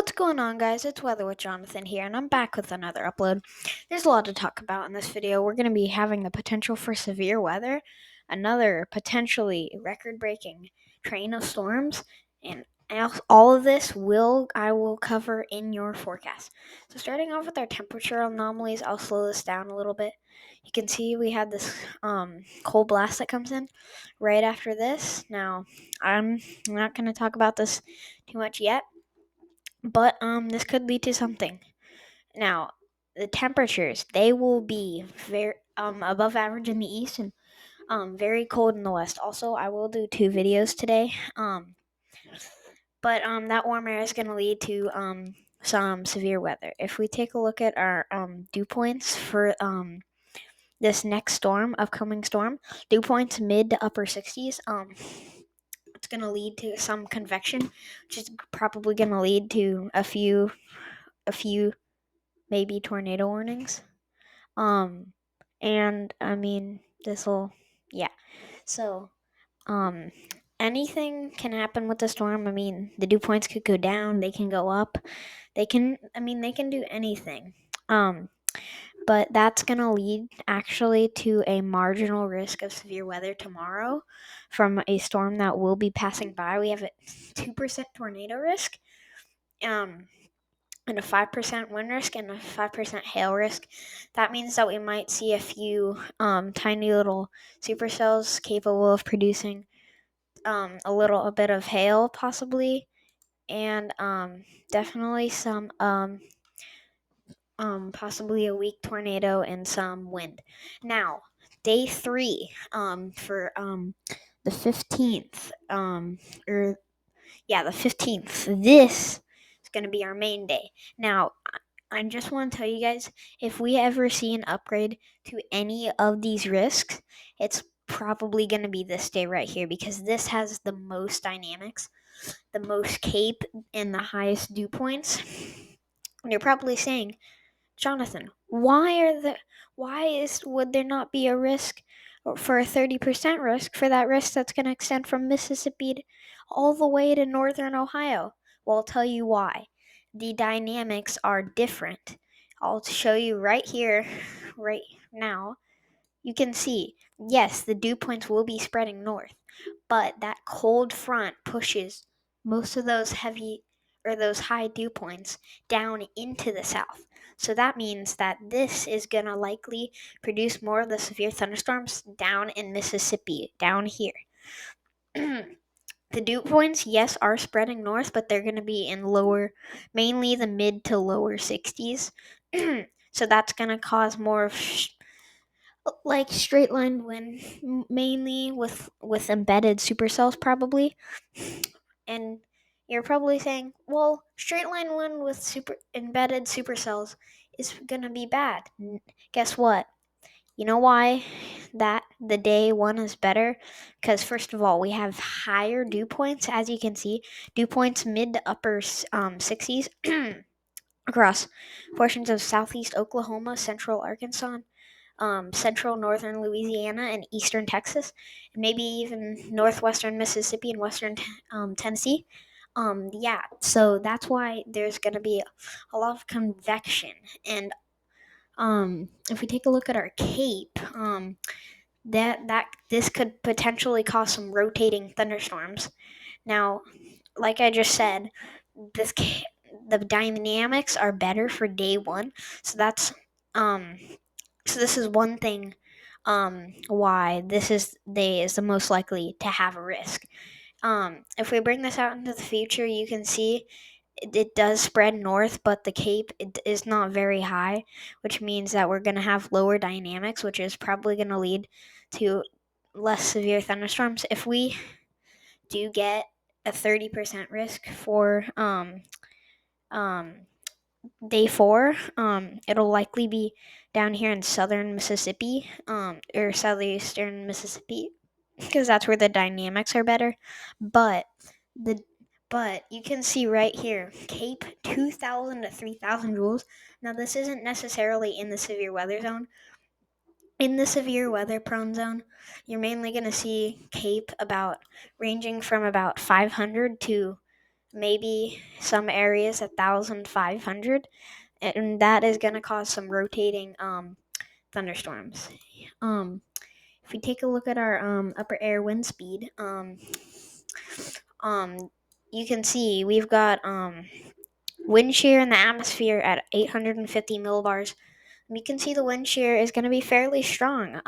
What's going on, guys? It's Weather with Jonathan here, and I'm back with another upload. There's a lot to talk about in this video. We're going to be having the potential for severe weather, another potentially record-breaking train of storms, and all of this I will cover in your forecast. So starting off with our temperature anomalies, I'll slow this down a little bit. You can see we had this cold blast that comes in right after this. Now, I'm not going to talk about this too much yet, but this could lead to something. Now, the temperatures, they will be very above average in the east and very cold in the west. Also, I will do 2 videos today. But that warm air is going to lead to some severe weather. If we take a look at our dew points for this next upcoming storm, dew points mid to upper 60s. It's going to lead to some convection, which is probably going to lead to a few maybe tornado warnings. And I mean, yeah. So, anything can happen with the storm. I mean, the dew points could go down, they can go up. They can do anything. But that's going to lead actually to a marginal risk of severe weather tomorrow from a storm that will be passing by. We have a 2% tornado risk. And a 5% wind risk and a 5% hail risk. That means that we might see a few tiny little supercells capable of producing a bit of hail, possibly, and definitely some possibly a weak tornado and some wind. Now, day 3 for the 15th the 15th. This is going to be our main day. Now, I just want to tell you guys, if we ever see an upgrade to any of these risks, it's probably going to be this day right here, because this has the most dynamics, the most CAPE, and the highest dew points. And you're probably saying, Jonathan, would there not be a risk for a 30% risk for that risk that's going to extend from Mississippi all the way to northern Ohio? Well, I'll tell you why. The dynamics are different. I'll show you right here, right now. You can see, yes, the dew points will be spreading north, but that cold front pushes most of those those high dew points down into the south. So that means that this is going to likely produce more of the severe thunderstorms down in Mississippi, down here. The dew points, yes, are spreading north, but they're going to be in mainly the mid to lower 60s. So that's going to cause more of straight line wind, mainly with embedded supercells, probably. And you're probably saying, well, straight line wind with embedded supercells is gonna be bad. Guess what? You know why that the day 1 is better? Because first of all, we have higher dew points, as you can see, dew points mid to upper 60s across portions of southeast Oklahoma, central Arkansas, central northern Louisiana, and eastern Texas, and maybe even northwestern Mississippi and western Tennessee. So that's why there's going to be a lot of convection. And if we take a look at our CAPE, this could potentially cause some rotating thunderstorms. Now, like I just said, the dynamics are better for day 1, so that's so this is one thing why this day is the most likely to have a risk. If we bring this out into the future, you can see it does spread north, but the CAPE is not very high, which means that we're going to have lower dynamics, which is probably going to lead to less severe thunderstorms. If we do get a 30% risk for day 4, it'll likely be down here in southern Mississippi, or southeastern Mississippi, because that's where the dynamics are better. But you can see right here, CAPE 2,000 to 3,000 joules. Now, this isn't necessarily in the severe weather zone. In the severe weather prone zone, you're mainly going to see CAPE ranging from about 500 to maybe some areas 1,500, and that is going to cause some rotating thunderstorms. If we take a look at our upper air wind speed, you can see we've got wind shear in the atmosphere at 850 millibars. You can see the wind shear is going to be fairly strong,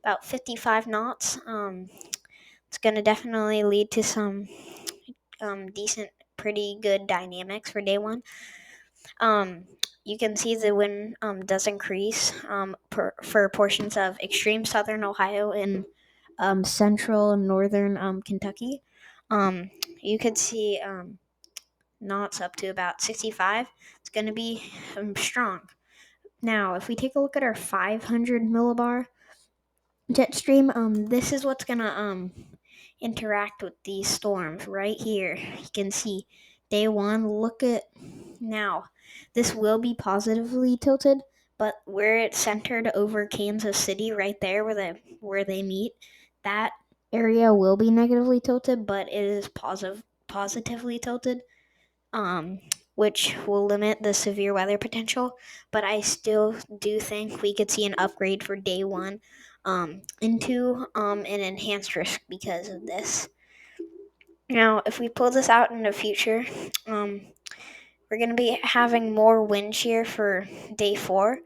about 55 knots. It's going to definitely lead to some decent, pretty good dynamics for day one. You can see the wind does increase for portions of extreme southern Ohio and central and northern Kentucky. You could see knots up to about 65. It's going to be strong. Now, if we take a look at our 500 millibar jet stream, this is what's going to interact with these storms right here. You can see day one. Look at now. This will be positively tilted, but where it's centered over Kansas City, right there where they meet, that area will be negatively tilted, but it is positively tilted, which will limit the severe weather potential. But I still do think we could see an upgrade for day one into an enhanced risk because of this. Now, if we pull this out in the future, we're going to be having more wind shear for day 4.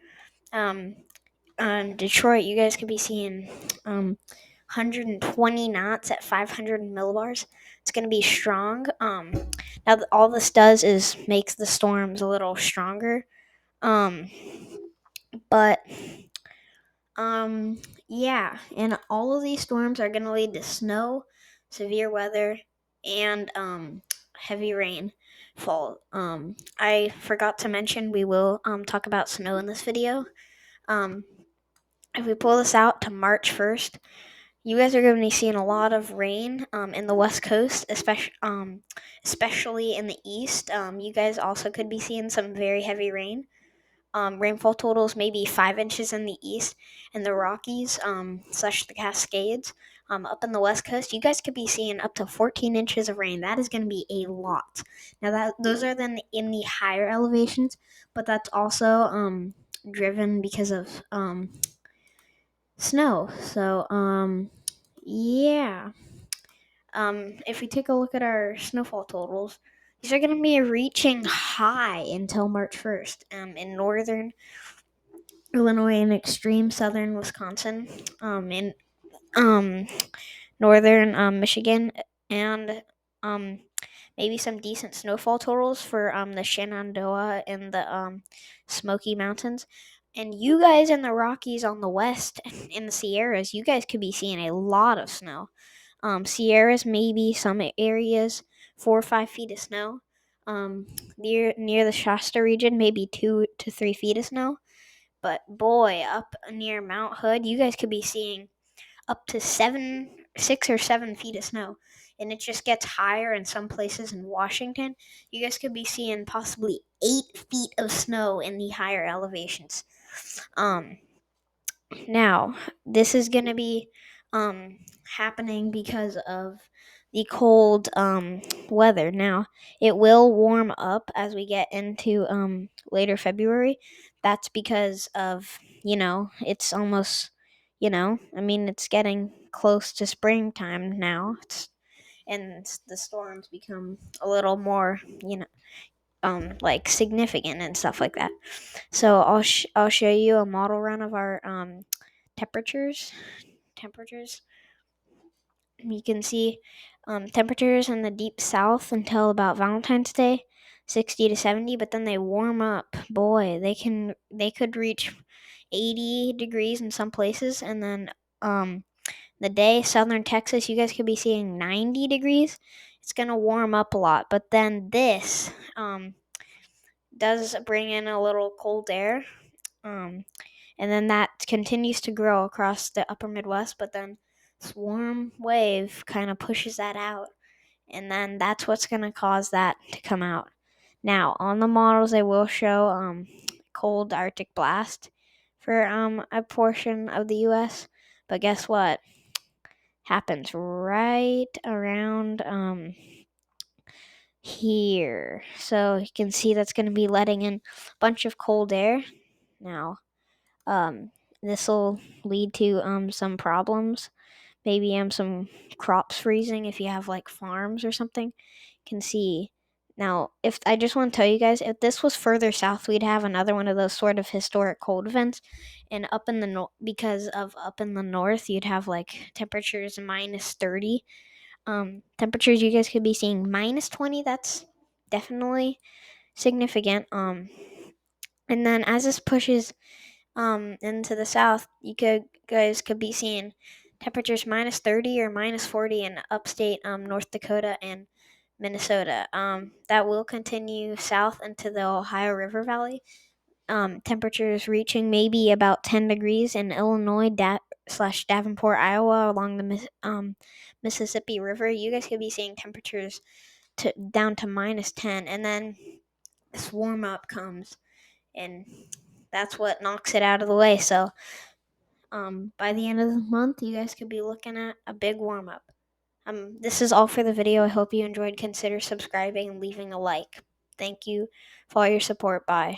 Detroit, you guys could be seeing 120 knots at 500 millibars. It's going to be strong. Now, all this does is makes the storms a little stronger. But yeah, and all of these storms are going to lead to snow, severe weather, and heavy rainfall. I forgot to mention we will talk about snow in this video. If we pull this out to March 1st, you guys are going to be seeing a lot of rain in the West Coast, especially in the East. You guys also could be seeing some very heavy rain. Rainfall totals maybe 5 inches in the East, and the Rockies / the Cascades up in the West Coast. You guys could be seeing up to 14 inches of rain. That is going to be a lot. Now those are then in the higher elevations, but that's also driven because of snow. So yeah. If we take a look at our snowfall totals, these are going to be reaching high until March 1st in northern Illinois and extreme southern Wisconsin, in northern Michigan, and maybe some decent snowfall totals for the Shenandoah and the Smoky Mountains. And you guys in the Rockies on the west, in the Sierras, you guys could be seeing a lot of snow. Sierras, maybe some areas 4 or 5 feet of snow. Near the Shasta region, maybe 2 to 3 feet of snow. But boy, up near Mount Hood, you guys could be seeing up to 6 or 7 feet of snow. And it just gets higher in some places in Washington. You guys could be seeing possibly 8 feet of snow in the higher elevations. Now, this is going to be happening because of the cold weather. Now, it will warm up as we get into later February. That's because of, it's almost, it's getting close to springtime now. And the storms become a little more, like significant and stuff like that. So I'll show you a model run of our temperatures. You can see temperatures in the deep south until about Valentine's Day, 60 to 70, but then they warm up. Boy, they could reach 80 degrees in some places, and then the day southern Texas, you guys could be seeing 90 degrees. It's gonna warm up a lot, but then this does bring in a little cold air, and then that continues to grow across the upper Midwest, but then this warm wave kind of pushes that out, and then that's what's going to cause that to come out. Now, on the models, they will show cold Arctic blast for a portion of the U.S., but guess what? Happens right around here. So you can see that's going to be letting in a bunch of cold air. Now, this will lead to some problems. Maybe some crops freezing if you have like farms or something. You can see. Now, if I just want to tell you guys, if this was further south, we'd have another one of those sort of historic cold events, and up in the because of up in the north, you'd have like temperatures -30. Temperatures you guys could be seeing -20. That's definitely significant. And then as this pushes into the south, guys could be seeing temperatures -30 or -40 in upstate North Dakota and Minnesota. That will continue south into the Ohio River Valley. Temperatures reaching maybe about 10 degrees in Illinois slash Davenport, Iowa, along the Mississippi River. You guys could be seeing temperatures down to -10, and then this warm up comes, and that's what knocks it out of the way. So, by the end of the month, you guys could be looking at a big warm up. This is all for the video. I hope you enjoyed. Consider subscribing and leaving a like. Thank you for all your support. Bye.